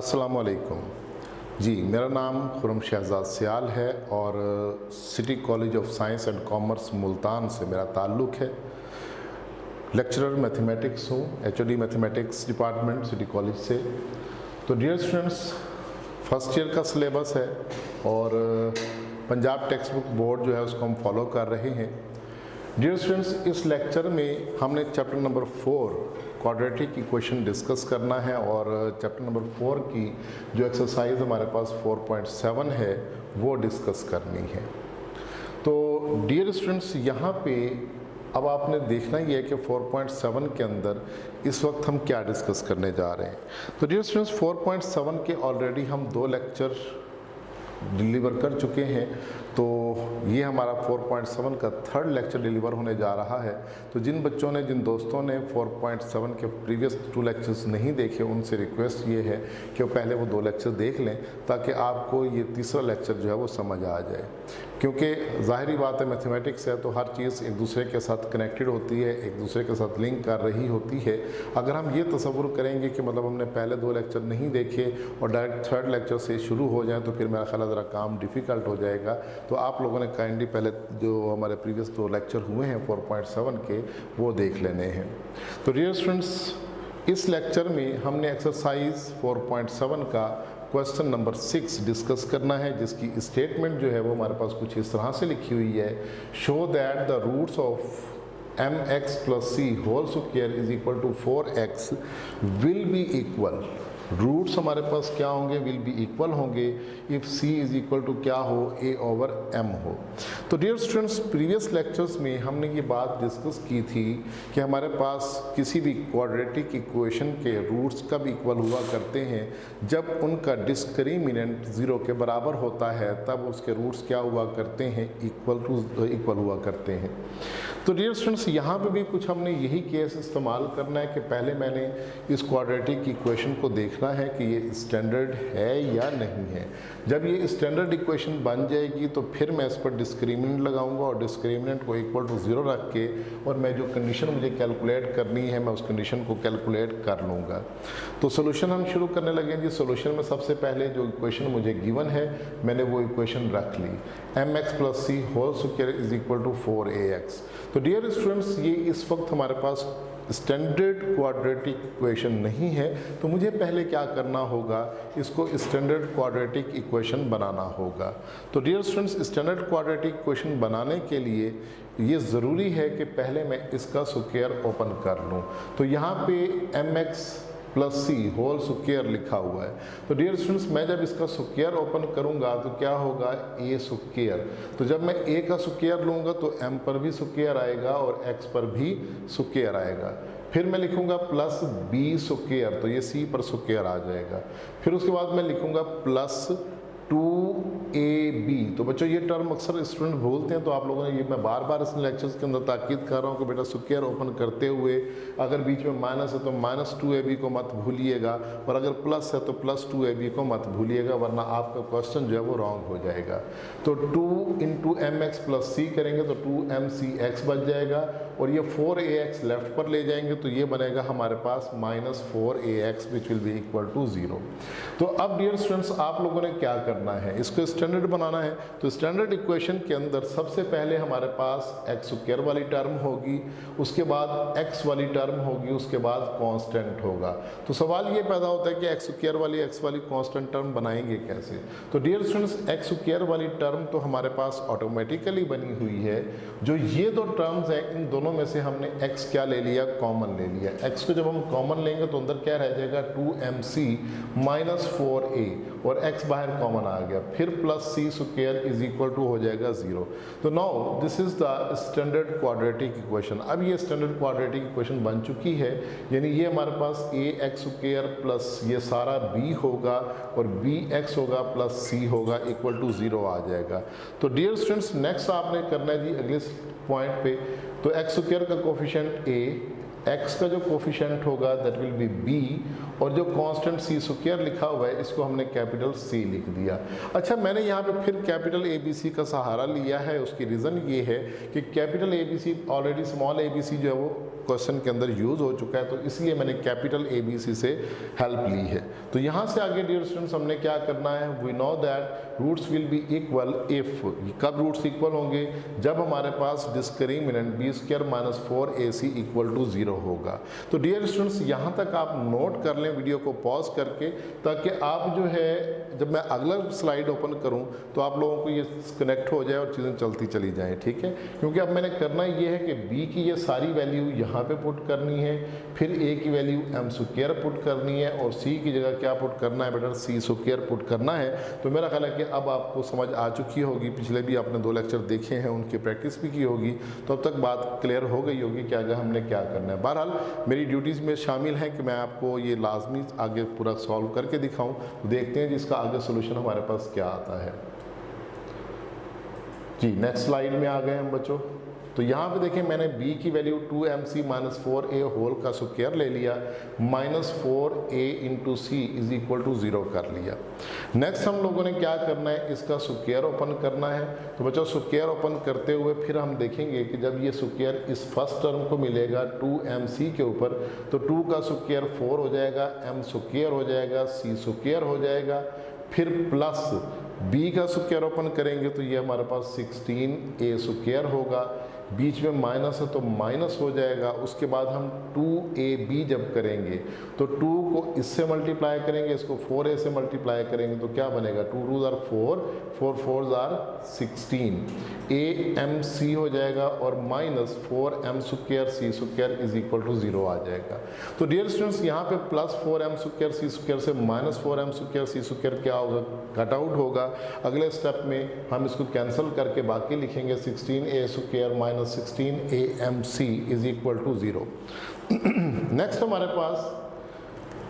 अस्सलामुअलैकुम जी, मेरा नाम खुरम शहजाद सियाल है और city college of science and commerce Multan से मेरा ताल्लुक़ है। लेक्चरर मैथमेटिक्स हूँ, HOD mathematics department city college से। तो डियर स्टूडेंट्स, फर्स्ट ईयर का सिलेबस है और पंजाब टेक्स्ट बुक बोर्ड जो है उसको हम फॉलो कर रहे हैं। डियर स्टूडेंट्स, इस लेक्चर में हमने chapter number 4 quadratic equation discuss करना है और चैप्टर नंबर 4 की जो एक्सरसाइज हमारे पास 4.7 है वो डिस्कस करनी है। तो डियर स्टूडेंट्स, यहाँ पे अब आपने देखना ही है कि 4.7 के अंदर इस वक्त हम क्या डिस्कस करने जा रहे हैं। तो डियर स्टूडेंट्स, 4.7 के ऑलरेडी हम 2 लेक्चर डिलीवर कर चुके हैं, तो ये हमारा 4.7 का 3rd लेक्चर डिलीवर होने जा रहा है। तो जिन बच्चों ने, जिन दोस्तों ने 4.7 के प्रीवियस 2 लेक्चर्स नहीं देखे, उनसे रिक्वेस्ट ये है कि वो पहले वो 2 लेक्चर देख लें ताकि आपको ये तीसरा लेक्चर जो है वो समझ आ जाए। क्योंकि ज़ाहिरी बात है, मैथमेटिक्स है तो हर चीज़ एक दूसरे के साथ कनेक्टेड होती है, एक दूसरे के साथ लिंक कर रही होती है। अगर हम ये तसव्वुर करेंगे कि मतलब हमने पहले 2 लेक्चर नहीं देखे और डायरेक्ट 3rd लेक्चर से शुरू हो जाएं, तो फिर मेरा ख्याल ज़रा काम डिफ़िकल्ट हो जाएगा। तो आप लोगों ने काइंडली पहले जो हमारे प्रीवियस 2 लेक्चर हुए हैं 4.7 के, वो देख लेने हैं। तो डियर स्टूडेंट्स, इस लेक्चर में हमने एक्सरसाइज 4.7 का क्वेश्चन नंबर 6 डिस्कस करना है, जिसकी स्टेटमेंट जो है वो हमारे पास कुछ इस तरह से लिखी हुई है। Show that the roots of mx + c whole square is equal to 4x will be equal. Roots हमारे पास क्या होंगे? विल बी इक्वल होंगे if c is equal to क्या हो? a/m हो। तो डियर स्टूडेंट्स, प्रीवियस लेक्चर्स में हमने ये बात डिस्कस की थी कि हमारे पास किसी भी क्वाड्रेटिक इक्वेशन के रूट्स कब इक्वल हुआ करते हैं? जब उनका डिस्क्रिमिनेंट 0 के बराबर होता है, तब उसके रूट्स क्या हुआ करते हैं? इक्वल हुआ करते हैं। तो डियर स्टूडेंट्स, यहाँ पे भी कुछ हमने यही केस इस्तेमाल करना है कि पहले मैंने इस क्वाड्रेटिक इक्वेशन को देखना है कि ये स्टैंडर्ड है या नहीं है। जब ये स्टैंडर्ड इक्वेशन बन जाएगी तो फिर मैं इस पर डिस्क्रिमिनेंट लगाऊंगा और डिस्क्रिमिनेंट को इक्वल टू 0 रख के, और मैं जो कंडीशन मुझे कैलकुलेट करनी है मैं उस कंडीशन को कैलकुलेट कर लूँगा। तो सोल्यूशन हम शुरू करने लगे जी। सोल्यूशन में सबसे पहले जो इक्वेशन मुझे गिवन है मैंने वो इक्वेशन रख ली, mx + c whole square is equal to 4ax। तो डियर स्टूडेंट्स, ये इस वक्त हमारे पास स्टैंडर्ड क्वाड्रेटिक इक्वेशन नहीं है, तो मुझे पहले क्या करना होगा? इसको स्टैंडर्ड क्वाड्रेटिक इक्वेशन बनाना होगा। तो dear students, standard quadratic equation बनाने के लिए ये ज़रूरी है कि पहले मैं इसका स्क्वायर ओपन कर लूँ। तो यहाँ पे mx + c होल स्क्वायर लिखा हुआ है। तो डियर स्टूडेंट्स, मैं जब इसका स्क्वायर ओपन करूंगा तो क्या होगा? a square. तो जब मैं a का स्क्वायर लूँगा तो m पर भी स्क्वायर आएगा और x पर भी स्क्वायर आएगा। फिर मैं लिखूंगा प्लस b स्क्वायर, तो ये c पर स्क्वायर आ जाएगा। फिर उसके बाद मैं लिखूंगा प्लस 2ab। तो बच्चों, ये टर्म अक्सर स्टूडेंट भूलते हैं, तो आप लोगों ने ये, मैं बार बार इस लेक्चर्स के अंदर ताकीद कर रहा हूँ कि बेटा स्क्वायर ओपन करते हुए अगर बीच में माइनस है तो -2ab को मत भूलिएगा, और अगर प्लस है तो +2ab को मत भूलिएगा, वरना आपका क्वेश्चन जो है वो रॉन्ग हो जाएगा। तो 2 × mx + c करेंगे तो 2mcx बच जाएगा, और ये 4ax लेफ्ट पर ले जाएंगे तो ये बनेगा हमारे पास -4ax which will be equal to 0। तो अब डियर स्टूडेंट्स, आप लोगों ने क्या करना है? इसको स्टैंडर्ड बनाना है। तो स्टैंडर्ड इक्वेशन के अंदर सबसे पहले हमारे पास x स्क्वायर वाली टर्म होगी, उसके बाद x वाली टर्म होगी, उसके बाद कांस्टेंट होगा। तो सवाल ये पैदा होता है कि x स्क्वायर वाली कांस्टेंट टर्म बनाएंगे कैसे? तो डियर स्टूडेंट्स, x स्क्वायर वाली टर्म तो हमारे पास ऑटोमेटिकली बनी हुई है। जो ये 2 टर्म्स हैं, इन दोनों में से हमने x क्या ले लिया? कॉमन ले लिया। x को जब हम कॉमन लेंगे तो अंदर क्या रह जाएगा? 2mc - 4a, और x बाहर कॉमन आ गया। फिर plus c square is equal to हो जाएगा 0। तो now this is the standard quadratic equation. अब ये स्टैंडर्ड क्वाड्रेटिक इक्वेशन बन चुकी है, यानी ये हमारे पास ax स्क्वायर प्लस ये सारा b होगा और bx होगा प्लस c होगा इक्वल टू 0 आ जाएगा। तो डियर स्टूडेंट्स, नेक्स्ट आपने करना है जी अगले पॉइंट पे। तो x स्क्वायर का कोफिशिएंट a, x का जो कोफिशिएंट होगा दैट विल बी b, और जो कांस्टेंट c स्क्वायर लिखा हुआ है इसको हमने कैपिटल C लिख दिया। अच्छा, मैंने यहाँ पे फिर कैपिटल ABC का सहारा लिया है। उसकी रीज़न ये है कि capital ABC already small abc जो है वो क्वेश्चन के अंदर यूज़ हो चुका है, तो इसलिए मैंने कैपिटल ABC से हेल्प ली है। तो यहाँ से आगे डियर स्टूडेंट्स हमने क्या करना है, we know that roots will be equal if, कब रूट्स इक्वल होंगे, जब हमारे पास डिस्क्रिमिनेंट b² - 4ac = 0 होगा। तो डियर स्टूडेंट्स यहाँ तक आप नोट कर लें वीडियो को पॉज करके, ताकि आप जो है जब मैं अगला स्लाइड ओपन करूं तो आप लोगों को ये कनेक्ट हो जाए और चीज़ें चलती चली जाएं, ठीक है। क्योंकि अब मैंने करना ये है कि b की ये सारी वैल्यू यहाँ पे पुट करनी है, फिर a की वैल्यू m² पुट करनी है, और c की जगह क्या पुट करना है बेटा, c² पुट करना है। तो मेरा ख्याल है कि अब आपको समझ आ चुकी होगी, पिछले भी आपने 2 लेक्चर देखे हैं, उनकी प्रैक्टिस भी की होगी, तो अब तक बात क्लियर हो गई होगी कि आगे हमने क्या करना है। बहरहाल मेरी ड्यूटीज़ में शामिल है कि मैं आपको ये लाजमी आगे पूरा सॉल्व करके दिखाऊं। तो देखते हैं जिसका आगे सोल्यूशन हमारे पास क्या आता है। जी नेक्स्ट स्लाइड में आ गए हम बच्चों। तो यहाँ पे देखें मैंने b की वैल्यू 2mc - 4a होल का स्क्वायर ले लिया, -4a × c = 0 कर लिया। नेक्स्ट हम लोगों ने क्या करना है, इसका स्क्वायर ओपन करना है। तो बच्चों स्क्वायर ओपन करते हुए फिर हम देखेंगे कि जब ये स्क्वायर इस फर्स्ट टर्म को मिलेगा 2mc के ऊपर, तो 2 का स्क्वायर 4 हो जाएगा, m² हो जाएगा, c² हो जाएगा, फिर प्लस b का स्क्वायर ओपन करेंगे तो ये हमारे पास 16a² होगा, बीच में माइनस है तो माइनस हो जाएगा। उसके बाद हम 2ab जब करेंगे तो 2 को इससे मल्टीप्लाई करेंगे, इसको 4a से मल्टीप्लाई करेंगे तो क्या बनेगा, 2 2 = 4, 4 4 = 16, amc हो जाएगा, और -4m² c² = 0 आ जाएगा। तो डियर स्टूडेंट्स यहाँ पे +4m² c² से -4m² c² क्या होगा, कट आउट होगा। अगले स्टेप में हम इसको कैंसिल करके बाकी लिखेंगे 16a² - 16amc = 0। नेक्स्ट हमारे पास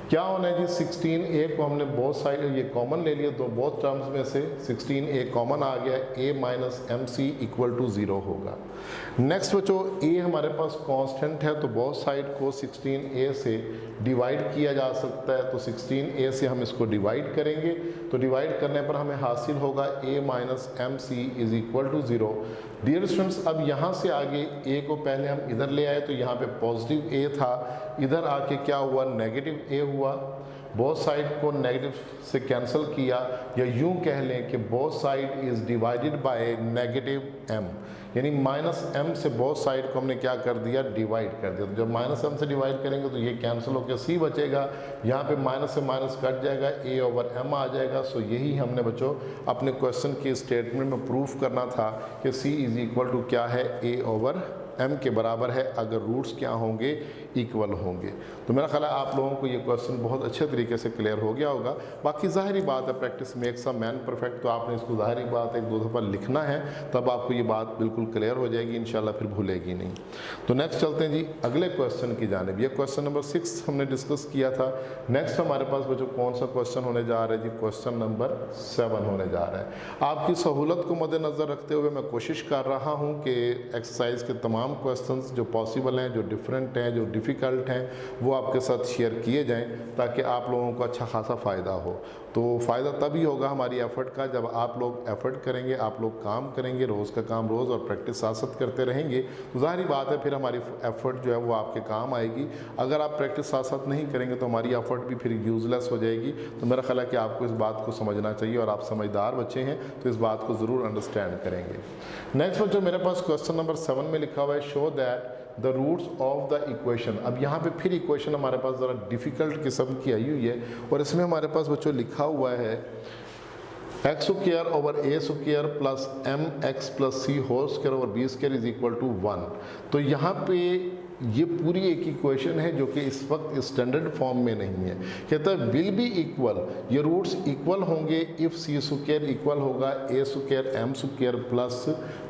क्या होना है जी, 16a को हमने बोथ साइड ये कॉमन ले लिया, तो बोथ टर्म्स में से 16a कॉमन आ गया, a - mc = 0 होगा। नेक्स्ट बच्चों a हमारे पास कांस्टेंट है, तो बोथ साइड को 16a से डिवाइड किया जा सकता है, तो 16a से हम इसको डिवाइड करेंगे, तो डिवाइड करने पर हमें हासिल होगा a - mc = 0। डियर स्टूडेंट्स अब यहाँ से आगे a को पहले हम इधर ले आए, तो यहाँ पे पॉजिटिव a था, इधर आके क्या हुआ, नेगेटिव a हुआ। बोथ साइड को नेगेटिव से कैंसिल किया, या यूं कह लें कि both side is divided by -m, यानी -m से बोथ साइड को हमने क्या कर दिया, डिवाइड कर दिया। तो जब -m से डिवाइड करेंगे तो ये कैंसिल होकर c बचेगा, यहाँ पे माइनस से माइनस कट जाएगा, a/m आ जाएगा। सो यही हमने बच्चों अपने क्वेश्चन के स्टेटमेंट में प्रूफ करना था कि c = क्या है, a/m के बराबर है, अगर रूट्स क्या होंगे, इक्वल होंगे। तो मेरा ख्याल है आप लोगों को ये क्वेश्चन बहुत अच्छे तरीके से क्लियर हो गया होगा। बाकी ज़ाहिरी बात है, practice makes a man perfect, तो आपने इसको ज़ाहिरी बात 1-2 दफ़ा लिखना है, तब आपको ये बात बिल्कुल क्लियर हो जाएगी, इंशाल्लाह फिर भूलेगी नहीं। तो नेक्स्ट चलते हैं जी अगले क्वेश्चन की जानिब। ये क्वेश्चन नंबर 6 हमने डिस्कस किया था। नेक्स्ट हमारे पास बच्चों कौन सा क्वेश्चन होने जा रहा है जी, क्वेश्चन नंबर 7 होने जा रहा है। आपकी सहूलत को मद्देनज़र रखते हुए मैं कोशिश कर रहा हूँ कि एक्सरसाइज के तमाम क्वेश्चंस जो पॉसिबल हैं, जो डिफरेंट हैं, जो डिफ़िकल्ट हैं, वो आपके साथ शेयर किए जाएं, ताकि आप लोगों को अच्छा खासा फ़ायदा हो। तो फ़ायदा तभी होगा हमारी एफ़र्ट का जब आप लोग एफ़र्ट करेंगे, आप लोग काम करेंगे, रोज़ का काम रोज़ और प्रैक्टिस साथ साथ करते रहेंगे, तो ज़ाहिरी बात है फिर हमारी एफ़र्ट जो है वो आपके काम आएगी। अगर आप प्रैक्टिस साथ साथ नहीं करेंगे तो हमारी एफ़र्ट भी फिर यूज़लेस हो जाएगी। तो मेरा ख्याल है कि आपको इस बात को समझना चाहिए, और आप समझदार बच्चे हैं तो इस बात को ज़रूर अंडरस्टैंड करेंगे। नेक्स्ट बच्चों मेरे पास क्वेश्चन नंबर 7 में लिखा हुआ है, show that the roots of the equation. अब यहाँ पे फिर इक्वेशन हमारे पास ज़रा डिफ़िकल्ट किस्म की आई हुई है, और इसमें हमारे पास बच्चों लिखा हुआ है x² / a² plus mx plus c whole square over b² = 1। तो यहाँ पे ये पूरी एक इक्वेशन है जो कि इस वक्त स्टैंडर्ड फॉर्म में नहीं है। कहता है विल बी इक्वल, ये रूट्स इक्वल होंगे इफ़ c² इक्वल होगा a² m² प्लस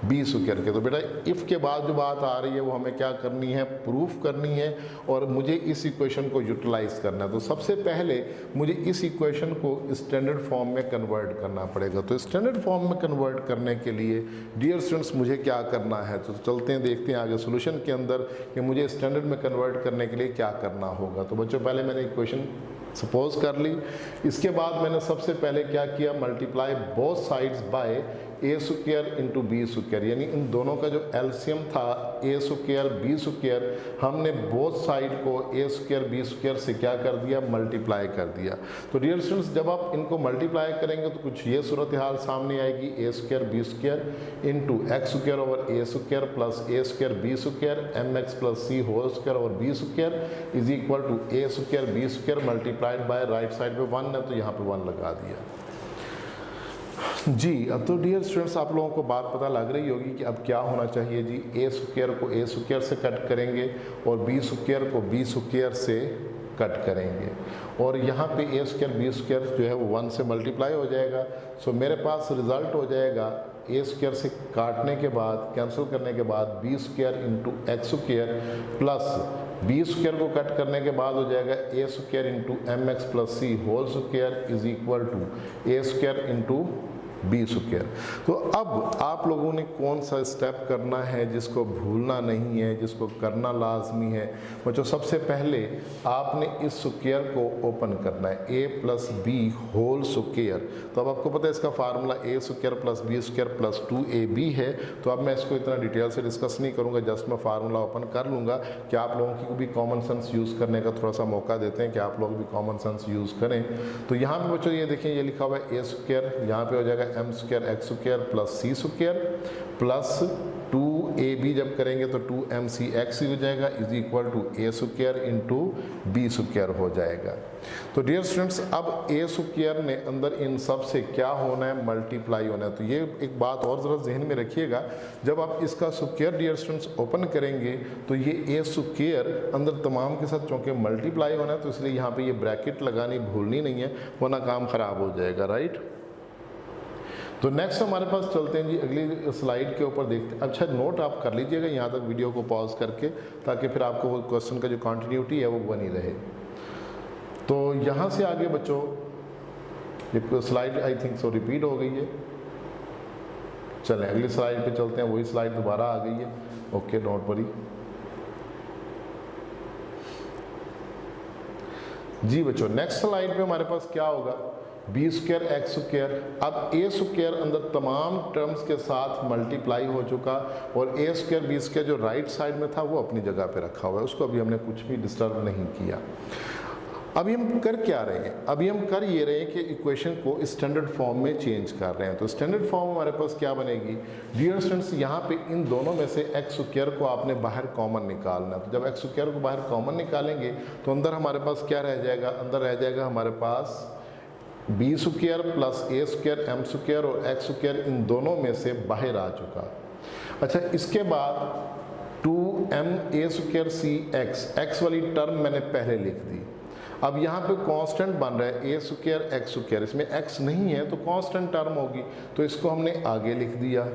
b² के। तो बेटा इफ़ के बाद जो बात आ रही है वो हमें क्या करनी है, प्रूफ करनी है, और मुझे इस इक्वेशन को यूटिलाइज करना है। तो सबसे पहले मुझे इस इक्वेशन को स्टैंडर्ड फॉर्म में कन्वर्ट करना पड़ेगा। तो स्टैंडर्ड फॉर्म में कन्वर्ट करने के लिए डियर स्टूडेंट्स मुझे क्या करना है, तो चलते हैं देखते हैं आगे सोल्यूशन के अंदर कि मुझे स्टैंडर्ड में कन्वर्ट करने के लिए क्या करना होगा। तो बच्चों पहले मैंने इक्वेशन सपोज कर ली, इसके बाद मैंने सबसे पहले क्या किया, multiply both sides by a square into B square, यानी इन दोनों का जो एलसीएम था ए स्क्वायर बी स्क्वायर, हमने बोथ साइड को ए स्क्वायर बी स्क्वायर से क्या कर दिया, मल्टीप्लाई कर दिया। तो डियर स्टूडेंट्स जब आप इनको मल्टीप्लाई करेंगे तो कुछ ये सूरत हाल सामने आएगी, A square B square into X square over A square plus A square B square M X plus C whole square over B square is equal to A square B square multiplied by right side पे 1 है तो यहाँ पे 1 लगा दिया। जी अब तो dear students आप लोगों को बात पता लग रही होगी कि अब क्या होना चाहिए जी, ए स्क्वायर को ए स्क्वायर से कट करेंगे और बी स्क्वायर को बी स्क्वायर से कट करेंगे और यहाँ पे ए स्क्वायर बी स्क्वायर जो है वो 1 से मल्टीप्लाई हो जाएगा। सो मेरे पास रिजल्ट हो जाएगा ए स्क्वायर से काटने के बाद कैंसिल करने के बाद B square into X square plus B square को कट करने के बाद हो जाएगा A square into M X plus C whole square is equal to A square into B square. तो अब आप लोगों ने कौन सा स्टेप करना है जिसको भूलना नहीं है, जिसको करना लाजमी है बच्चों। सबसे पहले आपने इस स्क्वायर को ओपन करना है, A plus B whole square. तो अब आपको पता है इसका formula A square plus B square plus 2ab है। तो अब मैं इसको इतना डिटेल से डिस्कस नहीं करूँगा, जस्ट मैं फार्मूला ओपन कर लूँगा कि आप लोगों की भी कॉमन सेंस यूज़ करने का थोड़ा सा मौका देते हैं कि आप लोग भी कॉमन सेंस यूज़ करें। तो यहाँ पर बच्चों ये देखें, ये लिखा हुआ है ए स्क्वायर, यहाँ पे हो जाएगा M square X square plus C square plus 2ab जब करेंगे तो 2mcx हो जाएगा is equal to A square into B square हो जाएगा। तो डियर स्टूडेंट्स अब ए स्क्वायर ने अंदर इन सब से क्या होना है, मल्टीप्लाई होना है। तो ये एक बात और ज़रा जहन में रखिएगा, जब आप इसका स्क्वायर डियर स्टूडेंट्स ओपन करेंगे तो ये ए स्क्वायर अंदर तमाम के साथ चूँकि मल्टीप्लाई होना है तो इसलिए यहाँ पे ये ब्रैकेट लगानी भूलनी नहीं है वरना काम ख़राब हो जाएगा, राइट। तो नेक्स्ट हमारे पास चलते हैं जी अगली स्लाइड के ऊपर देखते हैं। अच्छा नोट आप कर लीजिएगा यहाँ तक वीडियो को पॉज करके, ताकि फिर आपको वो क्वेश्चन का जो कंटिन्यूटी है वो बनी रहे। तो यहाँ से आगे बच्चों एक slide I think so repeat हो गई है, चलें अगली स्लाइड पे चलते हैं। वही स्लाइड दोबारा आ गई है, ओके डोंट वरी जी बच्चों। नेक्स्ट स्लाइड पे हमारे पास क्या होगा, बी स्क्वायर एक्स स्क्वायर। अब ए स्क्वायर अंदर तमाम टर्म्स के साथ मल्टीप्लाई हो चुका और ए स्क्वायर बी स्क्वायर जो राइट साइड में था वो अपनी जगह पे रखा हुआ है, उसको अभी हमने कुछ भी डिस्टर्ब नहीं किया। अभी हम कर क्या रहे हैं, अभी हम कर ये रहे हैं कि इक्वेशन को स्टैंडर्ड फॉर्म में चेंज कर रहे हैं। तो स्टैंडर्ड फॉर्म हमारे पास क्या बनेगी डियर स्टूडेंट्स, यहाँ पे इन दोनों में से एक्स स्क्वायर को आपने बाहर कॉमन निकालना है। तो जब एक्स स्क्वायर को बाहर कॉमन निकालेंगे तो अंदर हमारे पास क्या रह जाएगा, अंदर रह जाएगा हमारे पास B square plus A square M square और एक्स स्क्वायर इन दोनों में से बाहर आ चुका। अच्छा इसके बाद 2m a square c x वाली टर्म मैंने पहले लिख दी। अब यहाँ पे कांस्टेंट बन रहा है ए स्क्वायर एक्स स्क्वायर, इसमें एक्स नहीं है तो कांस्टेंट टर्म होगी तो इसको हमने आगे लिख दिया।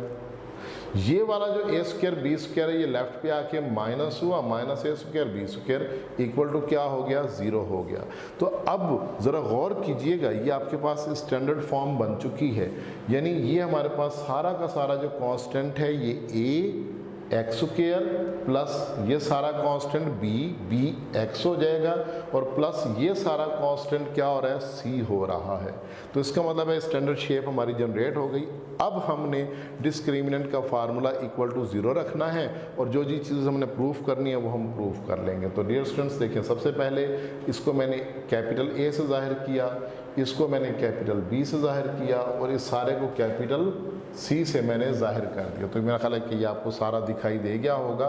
ये वाला जो ए स्क्वायर बी स्क्वायर है ये लेफ्ट पे आके माइनस हुआ, minus a square B square equal to क्या हो गया, 0 हो गया। तो अब ज़रा गौर कीजिएगा, ये आपके पास स्टैंडर्ड फॉर्म बन चुकी है, यानी ये हमारे पास सारा का सारा जो कांस्टेंट है ये ए एक्स स्क्वायर प्लस ये सारा कांस्टेंट बी एक्स हो जाएगा और प्लस ये सारा कांस्टेंट क्या हो रहा है, सी हो रहा है। तो इसका मतलब है स्टैंडर्ड शेप हमारी जनरेट हो गई। अब हमने डिस्क्रिमिनेंट का फार्मूला इक्वल टू 0 रखना है और जो जी चीज़ हमने प्रूफ करनी है वो हम प्रूफ कर लेंगे। तो डियर स्टूडेंट्स देखें, सबसे पहले इसको मैंने कैपिटल ए से जाहिर किया, इसको मैंने कैपिटल बी से जाहिर किया और इस सारे को कैपिटल सी से मैंने जाहिर कर दिया। तो मेरा ख्याल है कि ये आपको सारा दिखाई दे गया होगा।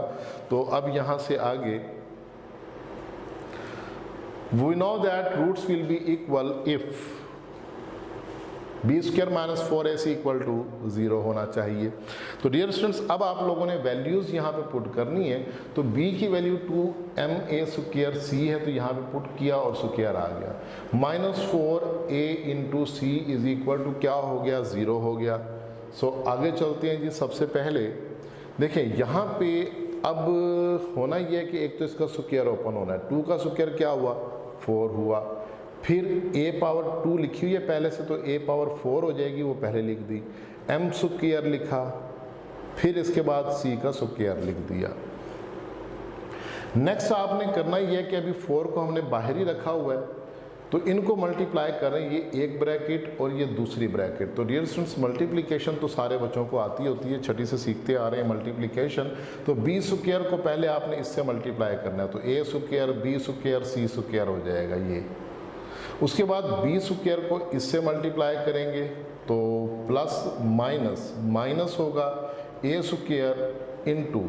तो अब यहाँ से आगे we know that roots will be equal if b square minus 4ac equal to 0 होना चाहिए। तो डियर स्टूडेंट्स अब आप लोगों ने वैल्यूज़ यहाँ पे पुट करनी है। तो b की वैल्यू 2ma स्क्वायर c है तो यहाँ पे पुट किया और स्क्वायर आ गया, minus 4a into c is equal to क्या हो गया, 0 हो गया। सो आगे चलते हैं जी। सबसे पहले देखें यहाँ पे अब होना यह है कि एक तो इसका स्क्वायर ओपन होना है, 2 का स्क्वायर क्या हुआ, 4 हुआ, फिर a पावर 2 लिखी हुई है पहले से तो a पावर 4 हो जाएगी, वो पहले लिख दी, m स्क्वायर लिखा, फिर इसके बाद c का स्क्वायर लिख दिया। नेक्स्ट आपने करना ही है कि अभी 4 को हमने बाहर ही रखा हुआ है, तो इनको मल्टीप्लाई करें, ये एक ब्रैकेट और ये दूसरी ब्रैकेट। तो डियर स्टूडेंट्स मल्टीप्लिकेशन तो सारे बच्चों को आती होती है, छठी से सीखते आ रहे हैं मल्टीप्लिकेशन। तो बी स्क्वायर को पहले आपने इससे मल्टीप्लाई करना है, तो A square B square C square हो जाएगा ये। उसके बाद बी स्क्वायर को इससे मल्टीप्लाई करेंगे तो प्लस माइनस माइनस होगा ए स्क्वायर इंटू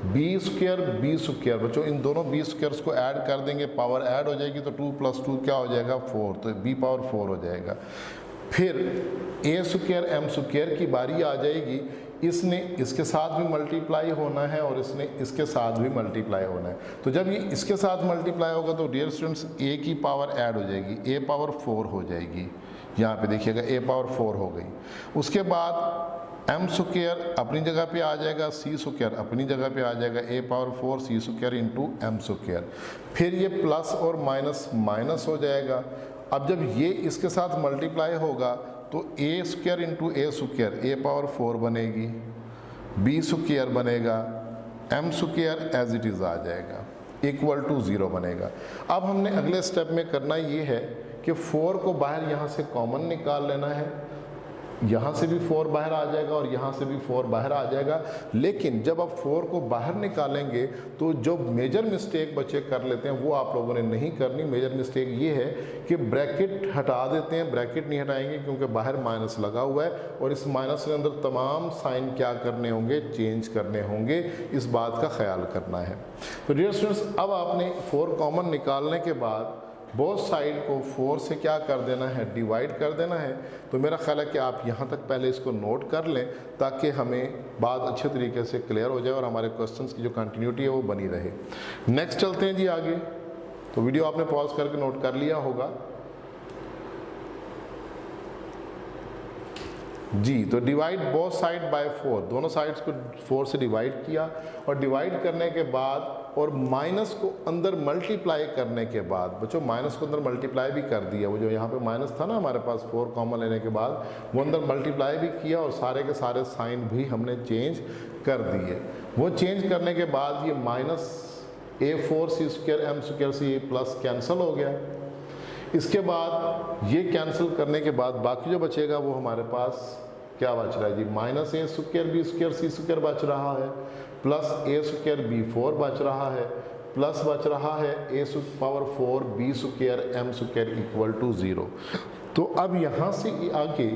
बी स्क्वायर। बच्चों इन दोनों बी स्क्वायर्स को ऐड कर देंगे, पावर ऐड हो जाएगी तो 2 + 2 क्या हो जाएगा 4, तो बी पावर 4 हो जाएगा। फिर ए स्क्वायर एम स्क्वायर की बारी आ जाएगी, इसने इसके साथ भी मल्टीप्लाई होना है और इसने इसके साथ भी मल्टीप्लाई होना है। तो जब ये इसके साथ मल्टीप्लाई होगा तो डियर स्टूडेंट्स ए की पावर ऐड हो जाएगी, ए पावर 4 हो जाएगी। यहाँ पे देखिएगा ए पावर 4 हो गई। उसके बाद एम स्क्वायर अपनी जगह पे आ जाएगा, सी स्क्वायर अपनी जगह पे आ जाएगा, ए पावर 4 सी स्क्वायर इंटू एम स्क्वायर। फिर ये प्लस और माइनस माइनस हो जाएगा। अब जब ये इसके साथ मल्टीप्लाई होगा तो A square into A square, A power 4 बनेगी, बी स्क्वायर बनेगा, M square as it is आ जाएगा, इक्वल टू 0 बनेगा। अब हमने अगले स्टेप में करना ये है कि 4 को बाहर यहाँ से कॉमन निकाल लेना है। यहाँ से भी 4 बाहर आ जाएगा और यहाँ से भी 4 बाहर आ जाएगा। लेकिन जब आप 4 को बाहर निकालेंगे तो जो मेजर मिस्टेक बच्चे कर लेते हैं वो आप लोगों ने नहीं करनी। मेजर मिस्टेक ये है कि ब्रैकेट हटा देते हैं, ब्रैकेट नहीं हटाएंगे क्योंकि बाहर माइनस लगा हुआ है और इस माइनस के अंदर तमाम साइन क्या करने होंगे, चेंज करने होंगे। इस बात का ख्याल करना है। तो डियर स्टूडेंट्स अब आपने 4 कॉमन निकालने के बाद बोथ साइड को 4 से क्या कर देना है, डिवाइड कर देना है। तो मेरा ख्याल है कि आप यहाँ तक पहले इसको नोट कर लें ताकि हमें बात अच्छे तरीके से क्लियर हो जाए और हमारे क्वेश्चंस की जो कंटिन्यूटी है वो बनी रहे। नेक्स्ट चलते हैं जी आगे। तो वीडियो आपने पॉज करके नोट कर लिया होगा जी। तो डिवाइड बोथ साइड बाय 4, दोनों साइड्स को 4 से डिवाइड किया और डिवाइड करने के बाद और माइनस को अंदर मल्टीप्लाई करने के बाद, बच्चों माइनस को अंदर मल्टीप्लाई भी कर दिया। वो जो यहाँ पे माइनस था ना हमारे पास 4 कॉमन लेने के बाद, वो अंदर मल्टीप्लाई भी किया और सारे के सारे साइन भी हमने चेंज कर दिए। वो चेंज करने के बाद ये माइनस A4 सी स्क्वायर एम स्क्वायर से ये प्लस कैंसिल हो गया। इसके बाद ये कैंसिल करने के बाद बाकी जो बचेगा वो हमारे पास क्या बच रहा है जी, minus a square B square C square बच रहा है, प्लस ए स्क्वायर बी 4 बच रहा है, प्लस बच रहा है A power 4 B square M square equal to 0। तो अब यहाँ से आगे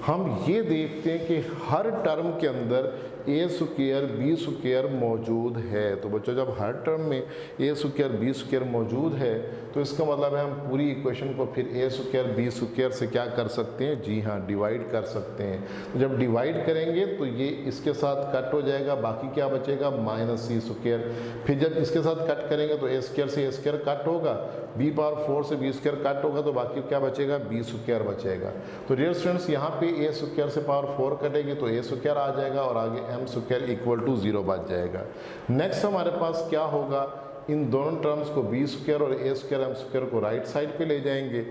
हम ये देखते हैं कि हर टर्म के अंदर ए स्क्वायर बी स्क्वायर मौजूद है। तो बच्चों जब हर टर्म में ए स्क्वायर बी स्क्वायर मौजूद है तो इसका मतलब है हम पूरी इक्वेशन को फिर ए स्क्वायर बी स्क्वायर से क्या कर सकते हैं, जी हाँ डिवाइड कर सकते हैं। तो जब डिवाइड करेंगे तो ये इसके साथ कट हो जाएगा, बाकी क्या बचेगा माइनस सी स्क्वायर। फिर जब इसके साथ कट करेंगे तो ए स्क्वायर से ए स्क्वायर कट होगा, बी पावर 4 से बी स्क्वायर कट होगा तो बाकी क्या बचेगा, बी स्क्वायर बचेगा। तो डियर स्टूडेंट्स यहाँ पे ए स्क्वायर से पावर 4 कटेगी तो ए स्क्वायर आ जाएगा और आगे एम स्क्वायर इक्वल टू 0 बच जाएगा। नेक्स्ट हमारे पास क्या होगा, इन दोनों टर्म्स को बी स्क्वायर और ए स्क्वायर एम स्क्वायर को राइट साइड पे ले जाएंगे।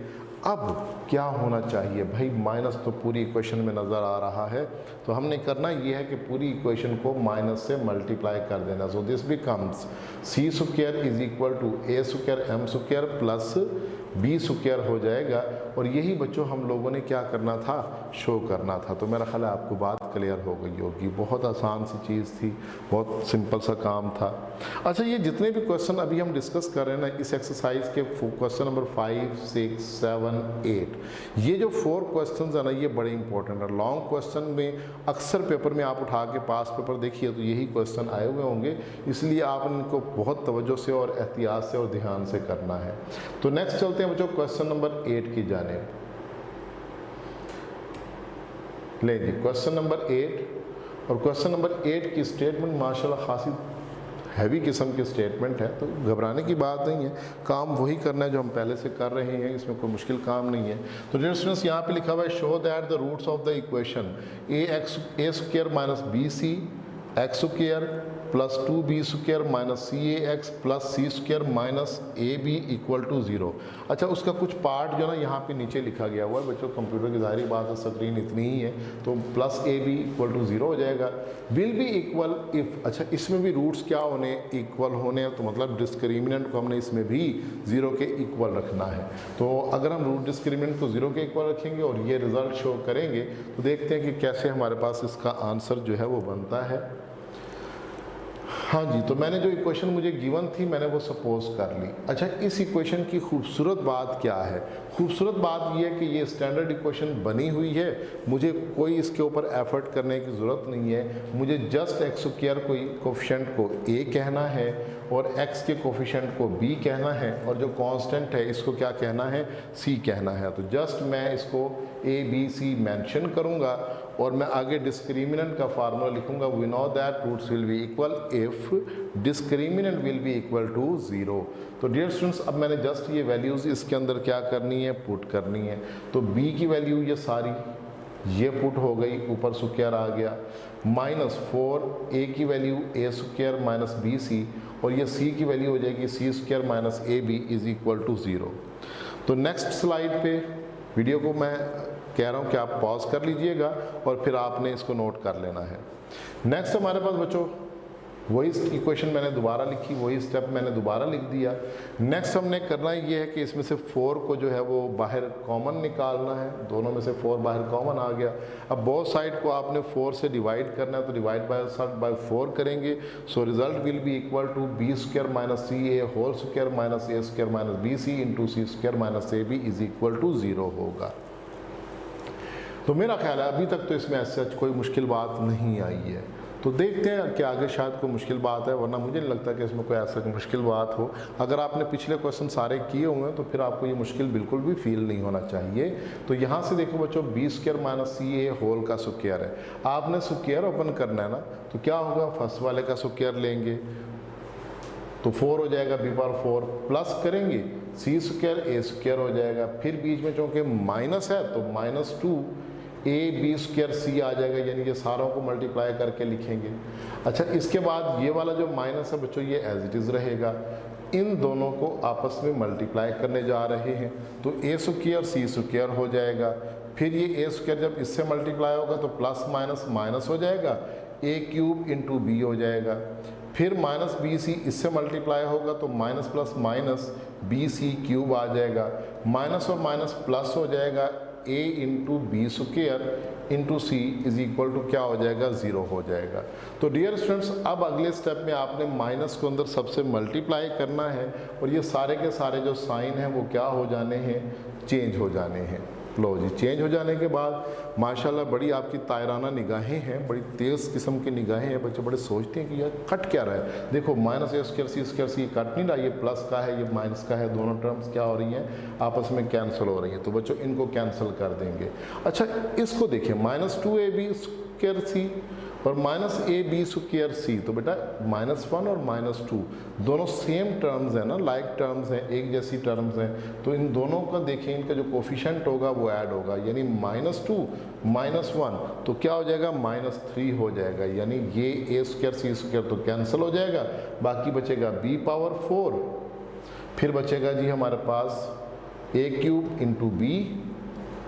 अब क्या होना चाहिए भाई, माइनस तो पूरी इक्वेशन में नज़र आ रहा है तो हमने करना ये है कि पूरी इक्वेशन को माइनस से मल्टीप्लाई कर देना। So this becomes c square is equal to A square M square plus B square हो जाएगा। और यही बच्चों हम लोगों ने क्या करना था, शो करना था। तो मेरा ख्याल है आपको बात क्लियर हो गई होगी। बहुत आसान सी चीज़ थी, बहुत सिंपल सा काम था। अच्छा ये जितने भी क्वेश्चन अभी हम डिस्कस कर रहे हैं ना इस एक्सरसाइज के, क्वेश्चन नंबर 5, 6, 7, 8, ये जो 4 क्वेश्चन है ना ये बड़े इंपॉर्टेंट है। लॉन्ग क्वेश्चन में अक्सर पेपर में आप उठा के पास पेपर देखिए तो यही क्वेश्चन आए हुए होंगे, इसलिए आप इनको बहुत तवज्जो से और एहतियात से और ध्यान से करना है। तो नेक्स्ट चलते हैं बच्चों क्वेश्चन नंबर 8 की जानिब। ले जी क्वेश्चन नंबर 8, और क्वेश्चन नंबर 8 की स्टेटमेंट माशाल्लाह खासी हैवी किस्म की स्टेटमेंट है, तो घबराने की बात नहीं है, काम वही करना है जो हम पहले से कर रहे हैं, इसमें कोई मुश्किल काम नहीं है। तो डियर स्टूडेंट्स यहाँ पे लिखा हुआ है show that the roots of the equation a square minus b c x square plus 2b² minus CAX plus C² minus AB equal to 0। अच्छा, उसका कुछ पार्ट जो ना यहाँ पे नीचे लिखा गया हुआ है बच्चों, कंप्यूटर की जाहिर बात है स्क्रीन इतनी ही है, तो प्लस AB इक्वल टू 0 हो जाएगा। विल बी इक्वल इफ, अच्छा इसमें भी रूट्स क्या होने, इक्वल होने, तो मतलब डिस्क्रिमिनेंट को हमने इसमें भी 0 के इक्वल रखना है। तो अगर हम रूट डिस्क्रिमिनेंट को 0 के इक्वल रखेंगे और ये रिजल्ट शो करेंगे तो देखते हैं कि कैसे हमारे पास इसका आंसर जो है वो बनता है। हाँ जी, तो मैंने जो इक्वेशन मुझे गिवन थी मैंने वो सपोज कर ली। अच्छा, इस इक्वेशन की खूबसूरत बात क्या है? खूबसूरत बात ये है कि ये स्टैंडर्ड इक्वेशन बनी हुई है, मुझे कोई इसके ऊपर एफर्ट करने की ज़रूरत नहीं है। मुझे जस्ट x² कोफिशिएंट को a कहना है और x के कोफिशिएंट को b कहना है और जो कांस्टेंट है इसको क्या कहना है, c कहना है। तो जस्ट मैं इसको a b c मेंशन करूँगा और मैं आगे डिस्क्रिमिनेंट का फार्मूला लिखूंगा। We know that roots will be equal if discriminant will be equal to 0। तो डियर स्टूडेंट्स, अब मैंने जस्ट ये वैल्यूज़ इसके अंदर क्या करनी है, पुट करनी है। तो b की वैल्यू ये सारी ये पुट हो गई, ऊपर स्क्वायर आ गया, माइनस 4 a की वैल्यू a² माइनस bc और ये c की वैल्यू हो जाएगी c² minus ab is equal to 0। तो नेक्स्ट स्लाइड पे वीडियो को मैं कह रहा हूँ कि आप पॉज कर लीजिएगा और फिर आपने इसको नोट कर लेना है। नेक्स्ट हमारे पास बच्चों वही इक्वेशन मैंने दोबारा लिखी, वही स्टेप मैंने दोबारा लिख दिया। नेक्स्ट हमने करना ये है कि इसमें से 4 को जो है वो बाहर कॉमन निकालना है। दोनों में से 4 बाहर कॉमन आ गया। अब बोथ साइड को आपने 4 से डिवाइड करना है, तो डिवाइड बाय 4 करेंगे। So result will be equal to b² minus CA whole square minus a² minus bc into c² minus ab is equal to 0 होगा। तो मेरा ख्याल है अभी तक तो इसमें ऐसा कोई मुश्किल बात नहीं आई है। तो देखते हैं कि आगे शायद कोई मुश्किल बात है, वरना मुझे नहीं लगता कि इसमें कोई ऐसा मुश्किल बात हो। अगर आपने पिछले क्वेश्चन सारे किए हुए हैं तो फिर आपको ये मुश्किल बिल्कुल भी फील नहीं होना चाहिए। तो यहाँ से देखो बच्चों, b² माइनस CA होल का स्क्वायर है, आपने स्क्वायर ओपन करना है ना, तो क्या होगा, फर्स्ट वाले का स्क्वायर लेंगे तो 4 हो जाएगा b⁴, प्लस करेंगे c² a² हो जाएगा, फिर बीच में चूँकि माइनस है तो माइनस 2 ab² आ जाएगा, यानी ये सारों को मल्टीप्लाई करके लिखेंगे। अच्छा, इसके बाद ये वाला जो माइनस है बच्चों ये एज इट इज़ रहेगा। इन दोनों को आपस में मल्टीप्लाई करने जा रहे हैं तो a² c² हो जाएगा। फिर ये a² जब इससे मल्टीप्लाई होगा तो प्लस माइनस माइनस हो जाएगा, a³ इंटू b हो जाएगा। फिर माइनस bc इससे मल्टीप्लाई होगा तो माइनस प्लस माइनस bc³ आ जाएगा। माइनस और माइनस प्लस हो जाएगा, a into b² into c is equal to क्या हो जाएगा, 0 हो जाएगा। तो डियर स्टूडेंट्स, अब अगले स्टेप में आपने माइनस को अंदर सबसे मल्टीप्लाई करना है और ये सारे के सारे जो साइन हैं वो क्या हो जाने हैं, चेंज हो जाने हैं। लो जी, चेंज हो जाने के बाद माशाल्लाह बड़ी आपकी तायराना निगाहें हैं, बड़ी तेज़ किस्म की निगाहें हैं। बच्चे बड़े सोचते हैं कि यार कट क्या रहा है। देखो माइनस a² c² कट नहीं रहा, ये प्लस का है, ये माइनस का है, दोनों टर्म्स क्या हो रही हैं, आपस में कैंसिल हो रही हैं। तो बच्चों इनको कैंसिल कर देंगे। अच्छा, इसको देखिए, माइनस 2ab² और माइनस ab², तो बेटा -1 और -2 दोनों सेम टर्म्स हैं ना, लाइक टर्म्स हैं, एक जैसी टर्म्स हैं। तो इन दोनों का देखिए, इनका जो कोफिशिएंट होगा वो ऐड होगा, यानी -2 -1 तो क्या हो जाएगा, -3 हो जाएगा। यानी ये a² c² तो कैंसिल हो जाएगा, बाकी बचेगा b⁴, फिर बचेगा जी हमारे पास a³ इंटू b,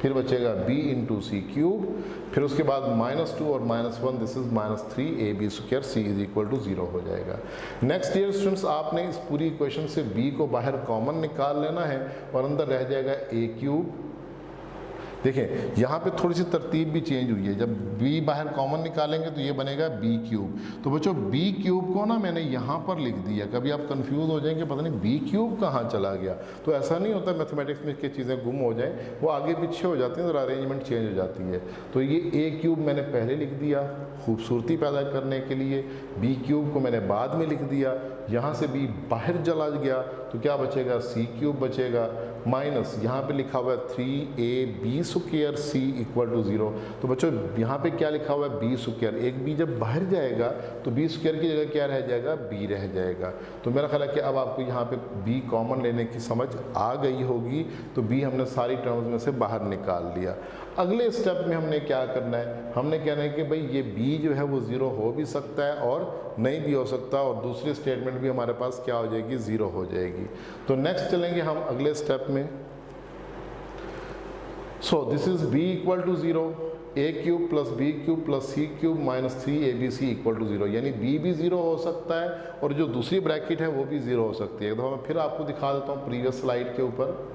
फिर बचेगा b इंटू c³, फिर उसके बाद -2 और -1, this is -3 ab² c is equal to 0 हो जाएगा। नेक्स्ट डियर स्टूडेंट्स, आपने इस पूरी इक्वेशन से b को बाहर कॉमन निकाल लेना है और अंदर रह जाएगा a³। देखें यहाँ पे थोड़ी सी तरतीब भी चेंज हुई है, जब b बाहर कॉमन निकालेंगे तो ये बनेगा b³। तो बच्चों b³ को ना मैंने यहाँ पर लिख दिया, कभी आप कंफ्यूज हो जाएंगे पता नहीं b³ कहाँ चला गया। तो ऐसा नहीं होता मैथमेटिक्स में कि चीज़ें गुम हो जाएं, वो आगे पीछे हो जाती हैं, तो अरेंजमेंट चेंज हो जाती है। तो ये a³ मैंने पहले लिख दिया खूबसूरती पैदा करने के लिए, b³ को मैंने बाद में लिख दिया। यहाँ से b बाहर चला गया तो क्या बचेगा, c³ बचेगा, माइनस यहाँ पे लिखा हुआ है 3ab² c इक्वल टू 0। तो बच्चों यहाँ पे क्या लिखा हुआ है, b², एक b जब बाहर जाएगा तो b² की जगह क्या रह जाएगा, b रह जाएगा। तो मेरा ख्याल है कि अब आपको यहाँ पे b कॉमन लेने की समझ आ गई होगी। तो b हमने सारी टर्म्स में से बाहर निकाल लिया। अगले स्टेप में हमने क्या करना है, हमने कहना है कि भाई ये b जो है वो 0 हो भी सकता है और नहीं भी हो सकता, और दूसरी स्टेटमेंट भी हमारे पास क्या हो जाएगी, 0 हो जाएगी। तो नेक्स्ट चलेंगे हम अगले स्टेप में। So this is b equal to 0, a cube plus b cube plus c cube minus 3abc equal to 0, यानी b भी 0 हो सकता है और जो दूसरी ब्रैकेट है वो भी 0 हो सकती है। तो मैं फिर आपको दिखा देता हूँ प्रीवियस स्लाइड के ऊपर।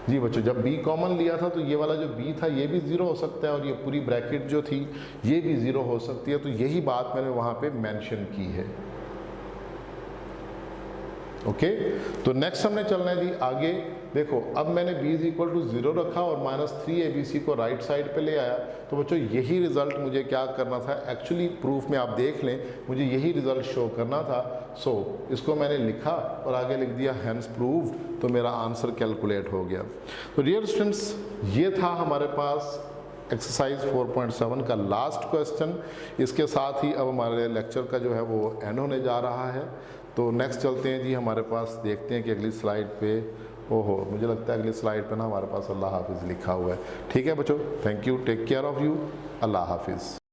जी बच्चों, जब b कॉमन लिया था तो ये वाला जो b था ये भी 0 हो सकता है और ये पूरी ब्रैकेट जो थी ये भी 0 हो सकती है। तो यही बात मैंने वहाँ पे मेंशन की है। ओके, तो नेक्स्ट हमने चलना है जी आगे। देखो अब मैंने b इज इक्वल टू 0 रखा और माइनस 3abc को राइट साइड पे ले आया। तो बच्चों यही रिजल्ट मुझे क्या करना था, एक्चुअली प्रूफ में आप देख लें, मुझे यही रिजल्ट शो करना था। सो इसको मैंने लिखा और आगे लिख दिया हैंस प्रूव्ड, तो मेरा आंसर कैलकुलेट हो गया। तो डियर स्टूडेंट्स, ये था हमारे पास एक्सरसाइज 4.7 का लास्ट क्वेश्चन। इसके साथ ही अब हमारे लेक्चर का जो है वो एंड होने जा रहा है। तो नेक्स्ट चलते हैं जी हमारे पास, देखते हैं कि अगली स्लाइड पे, ओहो मुझे लगता है अगली स्लाइड पे ना हमारे पास अल्लाह हाफिज़ लिखा हुआ है। ठीक है बच्चों, thank you, take care of you, अल्लाह हाफिज़।